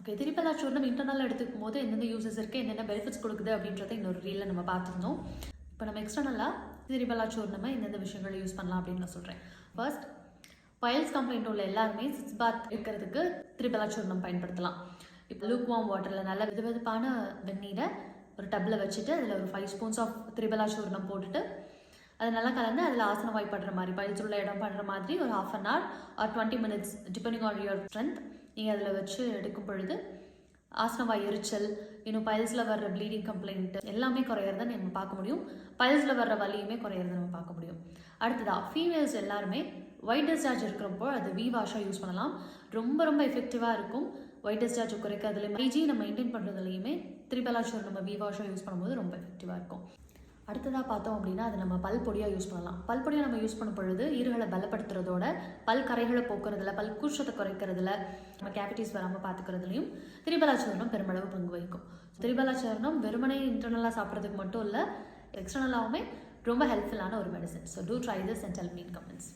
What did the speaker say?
Okay, triphala சூர்ணம் இன்டர்னலாக எடுத்துக்கும் போது என்னென்ன யூசஸ் இருக்குது, என்னென்ன பெனிஃபிட்ஸ் கொடுக்குது அப்படின்றத இன்னொரு ரீலில் நம்ம பார்த்துருந்தோம். இப்போ நம்ம எக்ஸ்டர்னலாக திரிபலா சூர்ணமை எந்தெந்த விஷயங்களை யூஸ் பண்ணலாம் அப்படின்னு நான் சொல்கிறேன். ஃபர்ஸ்ட், பைல்ஸ் கம்ப்ளைண்ட் உள்ள எல்லாருமே 6 பாத் இருக்கிறதுக்கு திரிபலா சூர்ணம் பயன்படுத்தலாம். இப்போ லூக் வார்ம் வாட்டரில் நல்ல வெதுவெதுப்பான வெந்நீரை ஒரு டப்பில் வச்சுட்டு அதில் ஒரு 5 ஸ்பூன்ஸ் ஆஃப் திரிபலா சூர்ணம் போட்டுட்டு அது நல்லா கலந்து அதில் ஆசன வாய்ப்படுற மாதிரி பைல்ஸ் உள்ள இடம் பண்ணுற மாதிரி ஒரு 1/2 hour or 20 minutes depending on your strength நீங்கள் அதில் வச்சு எடுக்கும் பொழுது ஆசனவாய் எரிச்சல், இன்னும் பைல்ஸில் வர்ற ப்ளீடிங் கம்ப்ளைண்ட் எல்லாமே குறையிறத நம்ம பார்க்க முடியும். பைல்ஸில் வர்ற வலியுமே குறையிறத நம்ம பார்க்க முடியும். அடுத்ததாக ஃபீமேல்ஸ் எல்லாருமே ஒயிட் டிஸ்சார்ஜ் இருக்கிறப்போ அது வி வாஷாக யூஸ் பண்ணலாம். ரொம்ப ரொம்ப எஃபெக்டிவாக இருக்கும். ஒயிட் டிஸ்சார்ஜ் குறைக்கிறதுலையுமே ஹைஜீன் நம்ம மெயின்டைன் பண்ணுறதுலையுமே திரிபலா சூர்ணம் நம்ம வி வாஷாக யூஸ் பண்ணும்போது ரொம்ப எஃபெக்டிவாக இருக்கும். அடுத்ததாக பார்த்தோம் அப்படின்னா அது நம்ம பல் பொடியாக யூஸ் பண்ணலாம். பல் பொடியாக நம்ம யூஸ் பண்ணும் பொழுது ஈறுகளை பலப்படுத்துறதோட பல் கரைகளை போக்குறதுல, பல் கூச்சத்தை குறைக்கிறதுல, நம்ம கேவிட்டிஸ் வராமல் பார்த்துக்கிறதுலையும் திரிபலா சூர்ணம் பெருமளவு பங்கு வகிக்கும். திரிபலா சூர்ணம் வெறுமனே இன்டர்னலாக சாப்பிட்றதுக்கு மட்டும் இல்லை, எக்ஸ்டர்னலாகவுமே ரொம்ப ஹெல்ப்ஃபுல்லான ஒரு medicine. So do try this and tell me in comments.